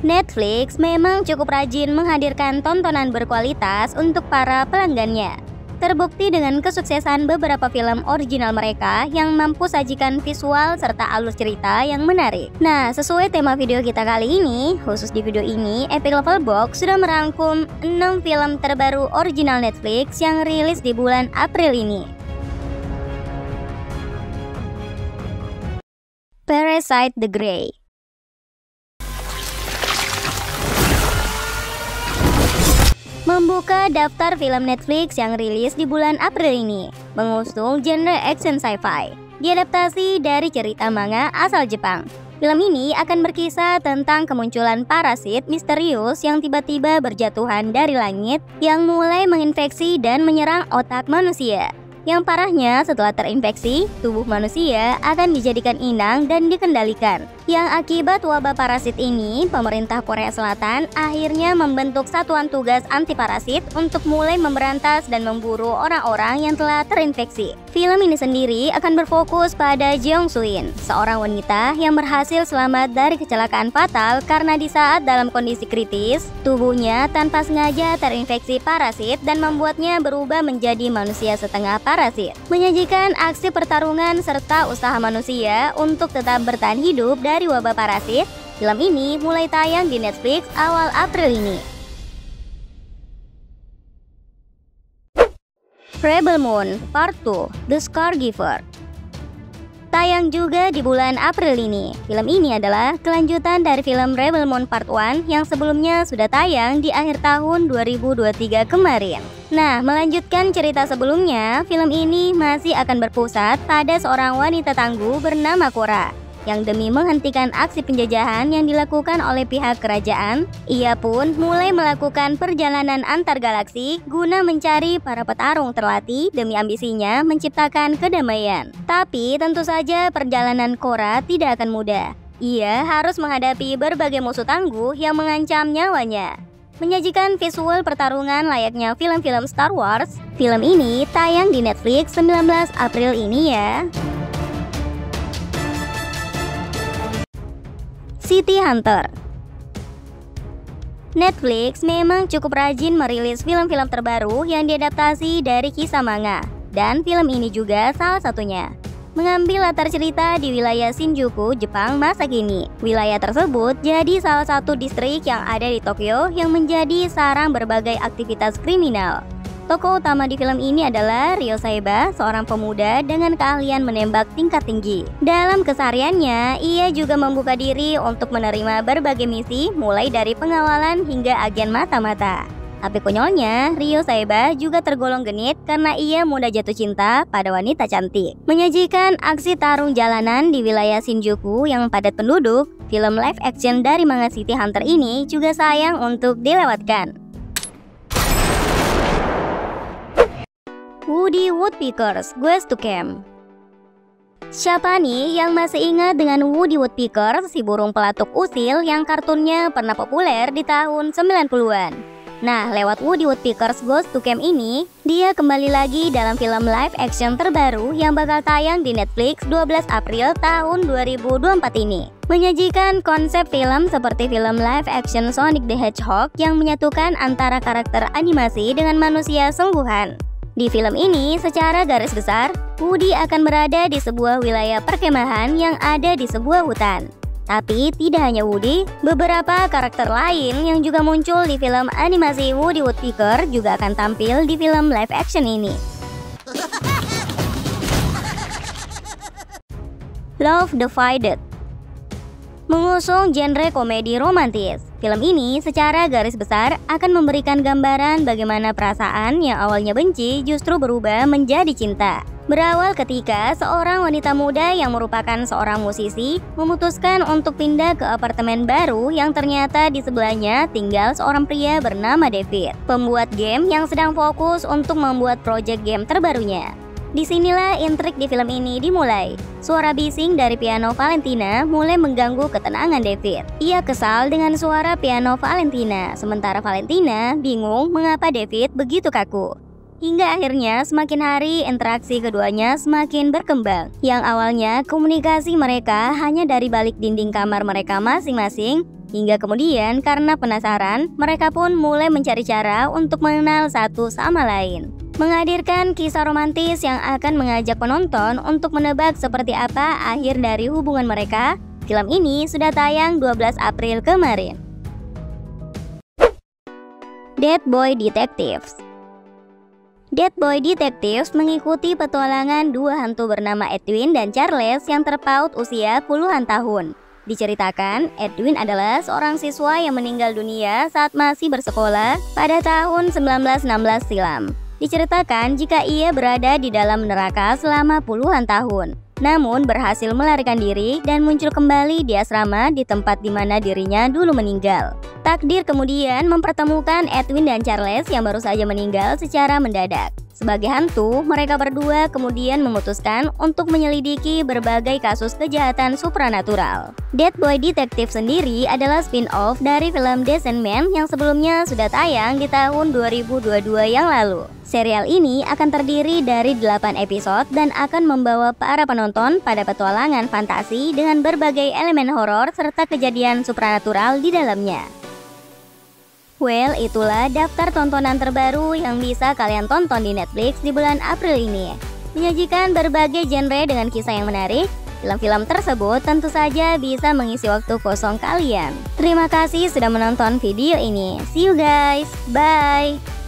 Netflix memang cukup rajin menghadirkan tontonan berkualitas untuk para pelanggannya. Terbukti dengan kesuksesan beberapa film original mereka yang mampu sajikan visual serta alur cerita yang menarik. Nah, sesuai tema video kita kali ini, khusus di video ini, Epic Level Box sudah merangkum 6 film terbaru original Netflix yang rilis di bulan April ini. Parasite the Grey. Membuka daftar film Netflix yang rilis di bulan April ini, mengusung genre action sci-fi, diadaptasi dari cerita manga asal Jepang. Film ini akan berkisah tentang kemunculan parasit misterius yang tiba-tiba berjatuhan dari langit yang mulai menginfeksi dan menyerang otak manusia. Yang parahnya, setelah terinfeksi, tubuh manusia akan dijadikan inang dan dikendalikan. Yang akibat wabah parasit ini, pemerintah Korea Selatan akhirnya membentuk satuan tugas anti parasit untuk mulai memberantas dan memburu orang-orang yang telah terinfeksi. Film ini sendiri akan berfokus pada Jeong Soo-in, seorang wanita yang berhasil selamat dari kecelakaan fatal karena di saat dalam kondisi kritis, tubuhnya tanpa sengaja terinfeksi parasit dan membuatnya berubah menjadi manusia setengah parasit. Menyajikan aksi pertarungan serta usaha manusia untuk tetap bertahan hidup dari wabah parasit, film ini mulai tayang di Netflix awal April ini. Rebel Moon Part 2 The Scar Giver tayang juga di bulan April ini. Film ini adalah kelanjutan dari film Rebel Moon Part 1 yang sebelumnya sudah tayang di akhir tahun 2023 kemarin. Nah, melanjutkan cerita sebelumnya, film ini masih akan berpusat pada seorang wanita tangguh bernama Korra yang demi menghentikan aksi penjajahan yang dilakukan oleh pihak kerajaan, ia pun mulai melakukan perjalanan antar galaksi guna mencari para petarung terlatih demi ambisinya menciptakan kedamaian. Tapi tentu saja perjalanan Korra tidak akan mudah. Ia harus menghadapi berbagai musuh tangguh yang mengancam nyawanya. Menyajikan visual pertarungan layaknya film-film Star Wars, film ini tayang di Netflix 19 April ini ya. City Hunter. Netflix memang cukup rajin merilis film-film terbaru yang diadaptasi dari kisah manga, dan film ini juga salah satunya. Mengambil latar cerita di wilayah Shinjuku, Jepang masa kini. Wilayah tersebut jadi salah satu distrik yang ada di Tokyo yang menjadi sarang berbagai aktivitas kriminal. Tokoh utama di film ini adalah Ryo Saeba, seorang pemuda dengan keahlian menembak tingkat tinggi. Dalam kesehariannya, ia juga membuka diri untuk menerima berbagai misi, mulai dari pengawalan hingga agen mata-mata. Tapi konyolnya, Ryo Saeba juga tergolong genit karena ia mudah jatuh cinta pada wanita cantik. Menyajikan aksi tarung jalanan di wilayah Shinjuku yang padat penduduk, film live action dari manga City Hunter ini juga sayang untuk dilewatkan. Woody Woodpeckers Goes to Camp. Siapa nih yang masih ingat dengan Woody Woodpecker, si burung pelatuk usil yang kartunnya pernah populer di tahun 90-an? Nah, lewat Woody Woodpeckers Goes to Camp ini, dia kembali lagi dalam film live action terbaru yang bakal tayang di Netflix 12 April tahun 2024 ini. Menyajikan konsep film seperti film live action Sonic the Hedgehog yang menyatukan antara karakter animasi dengan manusia sungguhan. Di film ini, secara garis besar, Woody akan berada di sebuah wilayah perkemahan yang ada di sebuah hutan. Tapi tidak hanya Woody, beberapa karakter lain yang juga muncul di film animasi Woody Woodpecker juga akan tampil di film live action ini. Love Divided. Mengusung genre komedi romantis, film ini secara garis besar akan memberikan gambaran bagaimana perasaan yang awalnya benci justru berubah menjadi cinta. Berawal ketika seorang wanita muda yang merupakan seorang musisi memutuskan untuk pindah ke apartemen baru yang ternyata di sebelahnya tinggal seorang pria bernama David, pembuat game yang sedang fokus untuk membuat project game terbarunya. Disinilah intrik di film ini dimulai. Suara bising dari piano Valentina mulai mengganggu ketenangan David. Ia kesal dengan suara piano Valentina, sementara Valentina bingung mengapa David begitu kaku. Hingga akhirnya semakin hari interaksi keduanya semakin berkembang. Yang awalnya komunikasi mereka hanya dari balik dinding kamar mereka masing-masing, Hingga kemudian karena penasaran, mereka pun mulai mencari cara untuk mengenal satu sama lain. Menghadirkan kisah romantis yang akan mengajak penonton untuk menebak seperti apa akhir dari hubungan mereka. Film ini sudah tayang 12 April kemarin. Dead Boy Detectives. Dead Boy Detectives mengikuti petualangan dua hantu bernama Edwin dan Charles yang terpaut usia puluhan tahun. Diceritakan, Edwin adalah seorang siswa yang meninggal dunia saat masih bersekolah pada tahun 1916 silam. Diceritakan jika ia berada di dalam neraka selama puluhan tahun, namun berhasil melarikan diri dan muncul kembali di asrama di tempat di mana dirinya dulu meninggal. Takdir kemudian mempertemukan Edwin dan Charles yang baru saja meninggal secara mendadak. Sebagai hantu, mereka berdua kemudian memutuskan untuk menyelidiki berbagai kasus kejahatan supranatural. Dead Boy Detective sendiri adalah spin-off dari film The Sandman yang sebelumnya sudah tayang di tahun 2022 yang lalu. Serial ini akan terdiri dari 8 episode dan akan membawa para penonton pada petualangan fantasi dengan berbagai elemen horor serta kejadian supranatural di dalamnya. Well, itulah daftar tontonan terbaru yang bisa kalian tonton di Netflix di bulan April ini. Menyajikan berbagai genre dengan kisah yang menarik, film-film tersebut tentu saja bisa mengisi waktu kosong kalian. Terima kasih sudah menonton video ini. See you guys, bye!